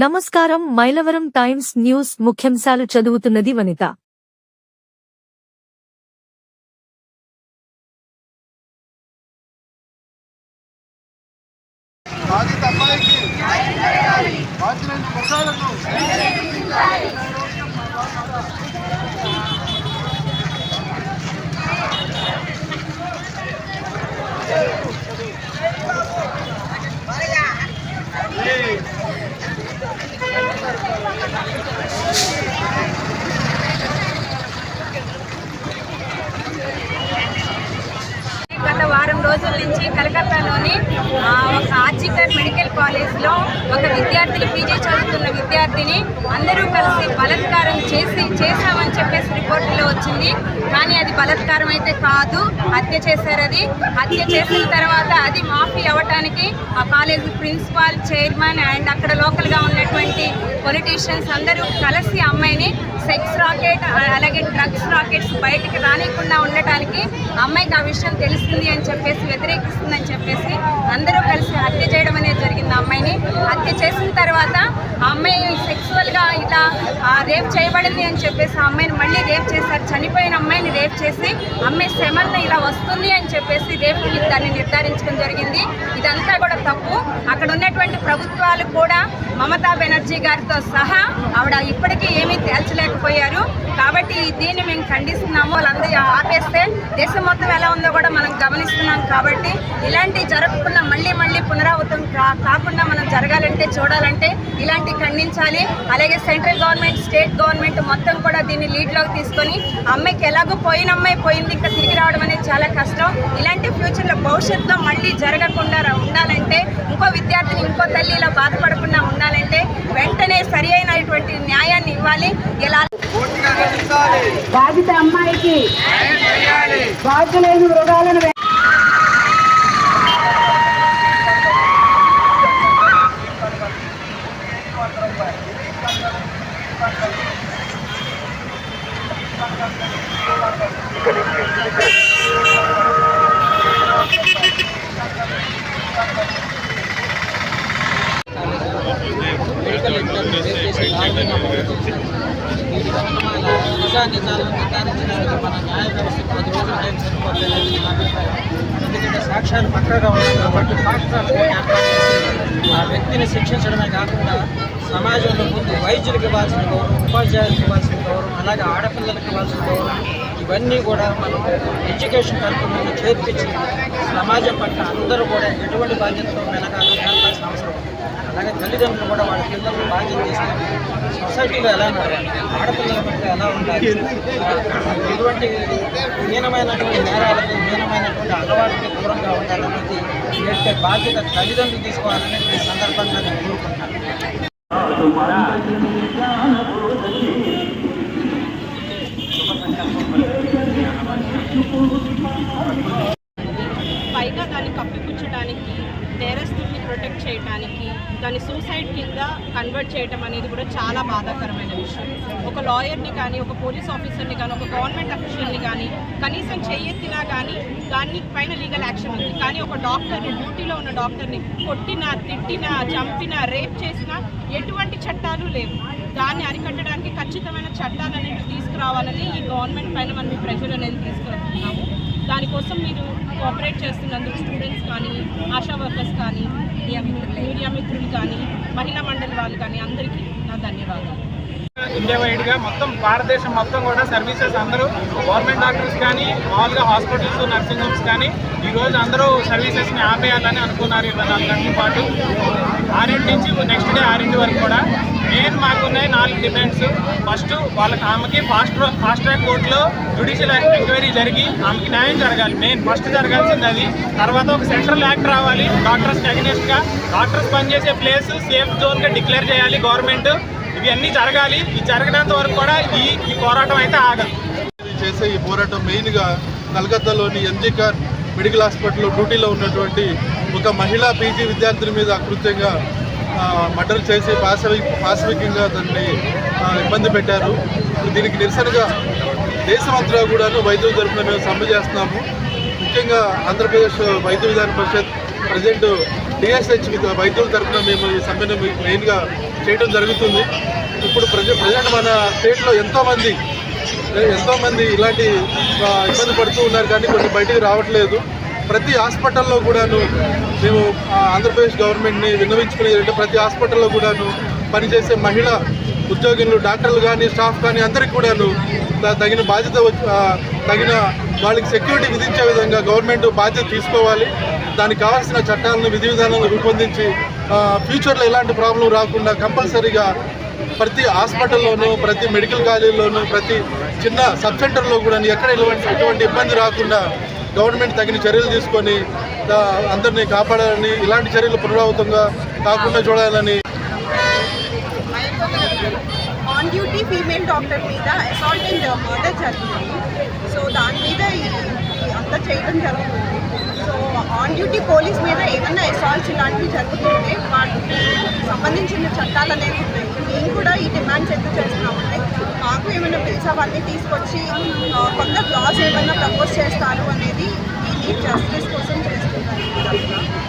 నమస్కారం. Mylavaram times news ముఖ్యాంశాలు చదువుతున్నది వనిత. గత వారం రోజుల నుంచి కలకత్తాలోని ఒక ఆర్జికర్ మెడికల్ కాలేజ్లో ఒక విద్యార్థిని పీజీ చదువుతున్న విద్యార్థిని అందరూ కలిసి బలాత్కారం చేశామని చెప్పేసి రిపోర్టులో వచ్చింది. కానీ అది బలాత్కారం అయితే కాదు, హత్య చేశారు. అది హత్య చేసిన తర్వాత అది మాఫీ అవ్వటానికి ఆ కాలేజ్ ప్రిన్సిపాల్, చైర్మన్ అండ్ అక్కడ లోకల్గా ఉన్నటువంటి పొలిటీషియన్స్ అందరూ కలిసి అమ్మాయిని సెక్స్ రాకెట్ అలాగే డ్రగ్స్ రాకెట్స్ బయటికి రానికుండా ఉండటానికి అమ్మాయికి ఆ విషయం తెలుస్తుంది అని చెప్పేసి వ్యతిరేకిస్తుందని చెప్పేసి అందరూ కలిసి హత్య చేయడం అనేది జరిగింది. అమ్మాయిని హత్య చేసిన తర్వాత ఆ అమ్మాయి సెక్సువల్గా ఇట్లా రేప్ చేయబడింది అని చెప్పేసి ఆ అమ్మాయిని మళ్ళీ రేప్ చేశారు. చనిపోయిన అమ్మాయిని రేప్ చేసి అమ్మాయి సెమన్ ఇలా వస్తుంది అని చెప్పేసి రేపు దాన్ని నిర్ధారించడం జరిగింది. ఇదంతా కూడా తప్పు. అక్కడ ఉన్నటువంటి ప్రభుత్వాలు కూడా మమతా బెనర్జీ గారితో సహా ఆవిడ ఇప్పటికీ ఏమీ తేల్చలేకపోయారు. కాబట్టి దీన్ని మేము ఖండిస్తున్నాము. వాళ్ళందరూ ఆపేస్తే దేశం మొత్తం ఎలా ఉందో కూడా మనం గమనిస్తున్నాం. కాబట్టి ఇలాంటివి జరగకుండా మళ్ళీ పునరావృతం కాకుండా మనం జరగాలంటే చూడాలంటే ఇలాంటివి ఖండించాలి. అలాగే సెంట్రల్ గవర్నమెంట్, స్టేట్ గవర్నమెంట్ మొత్తం కూడా దీన్ని లీడ్లోకి తీసుకొని అమ్మాయికి ఎలాగో పోయిన అమ్మాయి పోయింది, ఇంకా తిరిగి రావడం అనేది చాలా కష్టం. ఇలాంటి ఫ్యూచర్లో భవిష్యత్తులో మళ్ళీ జరగకుండా ఉండాలంటే, ఇంకో విద్యార్థిని ఇంకో తల్లి ఇలా బాధపడకుండా ఉండాలంటే వెంటనే సరి అయినటువంటి న్యాయాన్ని ఇవ్వాలి. ఎలా బాధిత అమ్మాయికి బాధ్యులైన మృగాలను నిజాలను నిర్ధారించడానికి మన న్యాయ వ్యవస్థకు 10 రోజులు టైం సరిపోతుంది. ఎందుకంటే సాక్ష్యాలు పక్కగా ఉన్నాయి కాబట్టి ఫాస్ట్ ట్రాక్ ఏర్పాటు చేసి ఆ వ్యక్తిని శిక్షించడమే కాకుండా సమాజంలో ముందు వైద్యులకు ఇవ్వాల్సిన గౌరవం, ఉపాధ్యాయులకు ఇవ్వాల్సిన గౌరవం, అలాగే ఆడపిల్లలకు ఇవ్వాల్సిన గౌరవం, ఇవన్నీ కూడా మనం ఎడ్యుకేషన్ కల్పనలో చేర్పించి సమాజం పట్ల అందరూ కూడా ఎటువంటి బాధ్యతతో వెనకాల నేర్పాల్సిన అవసరం ఉంది. అలాగే తల్లిదండ్రులు కూడా వాళ్ళ పిల్లలకు బాధ్యత తీసుకొని సొసైటీలో ఎలా నడవాలి, ఆడపిల్లల పట్ల ఎలా ఉండాలి, ఎటువంటి హీనమైనటువంటి నేరాలకు, హీనమైనటువంటి అలవాట్లకు దూరంగా ఉండాలనేది నేర్పే బాధ్యత తల్లిదండ్రులు తీసుకోవాలని ఈ సందర్భంగా నేను కోరుకుంటున్నాను. పైగా దాన్ని కప్పిపుచ్చడానికి, నేరస్తుల్ని ప్రొటెక్ట్ చేయడానికి, దాన్ని సూసైడ్ కింద కన్వర్ట్ చేయడం అనేది కూడా చాలా బాధాకరమైన విషయం. ఒక లాయర్ని కానీ, ఒక పోలీస్ ఆఫీసర్ని కానీ, ఒక గవర్నమెంట్ అఫీషియల్ని కానీ కనీసం చెయ్యెత్తినా కానీ దాన్ని పైన లీగల్ యాక్షన్ ఉంది. కానీ ఒక డాక్టర్ని, డ్యూటీలో ఉన్న డాక్టర్ని కొట్టినా, తిట్టినా, చంపినా, రేప్ చేసినా ఎటువంటి చట్టాలు లేవు. దాన్ని అరికట్టడానికి ఖచ్చితమైన చట్టాలు అనేవి తీసుకురావాలని ఈ గవర్నమెంట్ పైన మనం ఈ ప్రెజర్ అనేది తీసుకురాస్తున్నాము. దానికోసం మీరు కోఆపరేట్ చేస్తున్నందుకు స్టూడెంట్స్ కానీ, ఆశా వర్కర్స్ కానీ, మీడియా మిత్రులు కానీ, మహిళా మండలి వాళ్ళు కానీ అందరికీ నా ధన్యవాదాలు. ఇండియా వైడ్గా మొత్తం భారతదేశం మొత్తం కూడా సర్వీసెస్ అందరూ గవర్నమెంట్ డాక్టర్స్ కానీ, మామూలుగా హాస్పిటల్స్, నర్సింగ్ హోమ్స్ కానీ ఈరోజు అందరూ సర్వీసెస్ని ఆపేయాలని అనుకున్నారు. 24 గంటల పాటు 6 నుంచి నెక్స్ట్ డే 6 వరకు కూడా మెయిన్ మాకున్నాయి 4 డిమాండ్స్. ఫస్ట్ ఆమెకి ఫాస్ట్ ట్రాక్ కోర్టులో జ్యుడిషియల్ ఎంక్వైరీ జరిగి ఆమెకి న్యాయం జరగాలి. మెయిన్ ఫస్ట్ జరగాల్సింది అది. తర్వాత ఒక సెంట్రల్ యాక్ట్ రావాలి డాక్టర్స్కి అగెనిస్ట్గా. డాక్టర్స్ పనిచేసే ప్లేస్ సేఫ్ జోన్గా డిక్లేర్ చేయాలి గవర్నమెంట్. ఇవన్నీ జరగాలి. ఇది జరగనంత వరకు కూడా ఈ పోరాటం అయితే ఆగదు. చేసే ఈ పోరాటం మెయిన్గా కలకత్తాలోని ఎంజీఆర్ మెడికల్ హాస్పిటల్లో డ్యూటీలో ఉన్నటువంటి ఒక మహిళా పీజీ విద్యార్థుల మీద అకృత్యంగా మర్డర్ చేసి పాశవికంగా దాన్ని ఇబ్బంది పెట్టారు. దీనికి నిరసనగా దేశమంతా కూడాను వైద్యుల తరఫున మేము సమ్మె చేస్తున్నాము. ముఖ్యంగా ఆంధ్రప్రదేశ్ వైద్య విధాన పరిషత్ ప్రెసిడెంట్ డిఎస్హెచ్ వైద్యుల తరఫున మేము ఈ సమ్మెను మెయిన్గా చేయడం జరుగుతుంది. ఇప్పుడు ప్రజెంట్ మన స్టేట్లో ఎంతోమంది ఇలాంటి ఇబ్బంది పడుతూ ఉన్నారు, కానీ కొన్ని బయటికి రావట్లేదు. ప్రతి హాస్పిటల్లో కూడాను మేము ఆంధ్రప్రదేశ్ గవర్నమెంట్ని విన్నవించుకునేది ప్రతి హాస్పిటల్లో కూడాను పనిచేసే మహిళా ఉద్యోగులు, డాక్టర్లు కానీ స్టాఫ్ కానీ అందరికీ కూడాను తగిన బాధ్యత తగిన వాళ్ళకి సెక్యూరిటీ విధించే విధంగా గవర్నమెంట్ బాధ్యత తీసుకోవాలి. దానికి కావాల్సిన చట్టాలను విధి విధానాలను రూపొందించి ఫ్యూచర్లో ఎలాంటి ప్రాబ్లం రాకుండా కంపల్సరీగా ప్రతి హాస్పిటల్లోనూ, ప్రతి మెడికల్ కాలేజీలోనూ, ప్రతి చిన్న సబ్ సెంటర్లో కూడా ఎక్కడ ఎటువంటి ఇబ్బంది రాకుండా గవర్నమెంట్ తగిన చర్యలు తీసుకొని అందరినీ కాపాడాలని, ఇలాంటి చర్యలు పునరావృతంగా కాకుండా చూడాలని. ఆన్ డ్యూటీ ఫీమేల్ డాక్టర్ మీద అసాల్ట్ అండ్ మర్డర్ జరిగింది. సో దాని మీద అంతా చేయడం జరుగుతుంది. సో ఆన్ డ్యూటీ పోలీస్ మీద ఏమన్నా అసాల్ట్స్ ఇలాంటివి జరుగుతుంటే వాటికి సంబంధించిన చట్టాలు అనేవి ఉన్నాయి. మేము కూడా ఈ డిమాండ్స్ ఎందుకు చేస్తున్నామంటే మాకు ఏమైనా బిల్స్ అవన్నీ తీసుకొచ్చి కొత్త లాస్ ఏమైనా ప్రపోజ్ చేస్తారు అనేది ఈ నీడ్ జస్టిస్ కోసం చేస్తున్నారు.